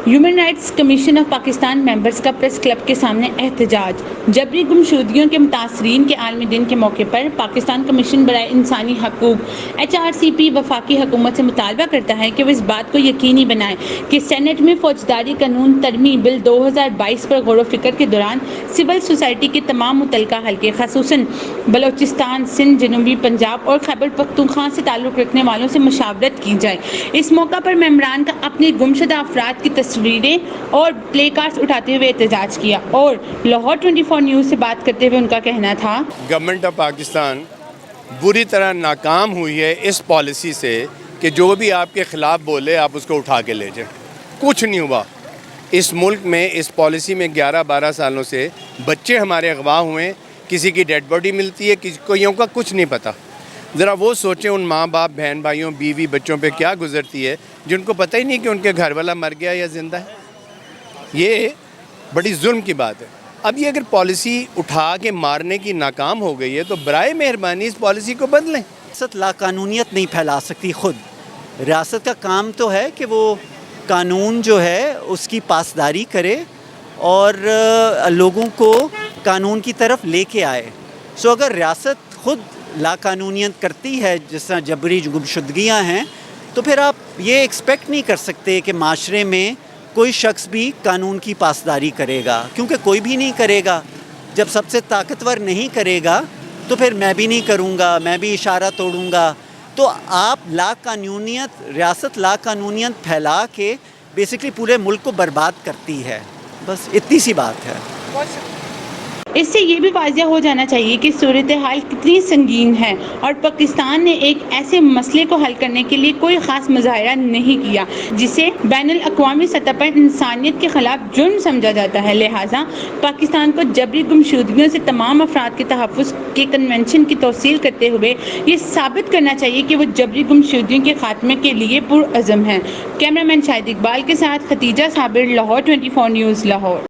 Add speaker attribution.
Speaker 1: Human rights commission of Pakistan members کا press club کے سامنے احتجاج۔ جبری گمشدگیوں کے متاثرین کے عالمی دن کے موقع پر پاکستان کمیشن برائے انسانی حقوق HRCP وفاقی حکومت سے مطالبہ کرتا ہے کہ وہ اس بات کو یقینی بنائے کہ سینٹ میں فوجداری قانون ترمیمی بل 2022 پر غور و فکر کے دوران سول سوسائٹی کے تمام متعلقہ حلقے خصوصاً بلوچستان، سندھ، جنوبی پنجاب اور خیبر پختونخوا سے تعلق رکھنے والوں سے مشاورت کی جائے۔ اس موقع پر ممبران کا اپنے گمشدہ افراد کی تصویریں اور پلے کارڈز اٹھاتے ہوئے احتجاج کیا اور لاہور 24 نیوز سے بات کرتے ہوئے ان کا کہنا تھا
Speaker 2: گورنمنٹ آف پاکستان بری طرح ناکام ہوئی ہے اس پالیسی سے کہ جو بھی آپ کے خلاف بولے آپ اس کو اٹھا کے لے جائیں۔ کچھ نہیں ہوا اس ملک میں، اس پالیسی میں 11-12 سالوں سے بچے ہمارے اغوا ہوئے، کسی کی ڈیڈ باڈی ملتی ہے، کوئیوں کا کچھ نہیں پتہ۔ ذرا وہ سوچیں ان ماں باپ، بہن بھائیوں، بیوی بچوں پہ کیا گزرتی ہے جن کو پتہ ہی نہیں کہ ان کے گھر والا مر گیا یا زندہ ہے۔ یہ بڑی ظلم کی بات ہے۔ اب یہ اگر پالیسی اٹھا کے مارنے کی ناکام ہو گئی ہے تو برائے مہربانی اس پالیسی کو بدلیں۔
Speaker 3: ریاست لا قانونیت نہیں پھیلا سکتی خود۔ ریاست کا کام تو ہے کہ وہ قانون جو ہے اس کی پاسداری کرے اور لوگوں کو قانون کی طرف لے کے آئے۔ اگر ریاست خود لا قانونیت کرتی ہے، جس طرح جبری گمشدگیاں ہیں، تو پھر آپ یہ ایکسپیکٹ نہیں کر سکتے کہ معاشرے میں کوئی شخص بھی قانون کی پاسداری کرے گا، کیونکہ کوئی بھی نہیں کرے گا۔ جب سب سے طاقتور نہیں کرے گا تو پھر میں بھی نہیں کروں گا، میں بھی اشارہ توڑوں گا۔ تو آپ ریاست لا قانونیت پھیلا کے بیسکلی پورے ملک کو برباد کرتی ہے۔ بس اتنی سی بات ہے۔
Speaker 1: اس سے یہ بھی واضح ہو جانا چاہیے کہ صورتحال کتنی سنگین ہے اور پاکستان نے ایک ایسے مسئلے کو حل کرنے کے لیے کوئی خاص مظاہرہ نہیں کیا جسے بین الاقوامی سطح پر انسانیت کے خلاف جرم سمجھا جاتا ہے۔ لہٰذا پاکستان کو جبری گمشدگیوں سے تمام افراد کے تحفظ کے کنونشن کی توثیق کرتے ہوئے یہ ثابت کرنا چاہیے کہ وہ جبری گمشدگیوں کے خاتمے کے لیے پرعزم ہیں۔ کیمرہ مین شاہد اقبال کے ساتھ ختیجہ صابر، لاہور 24 نیوز، لاہور۔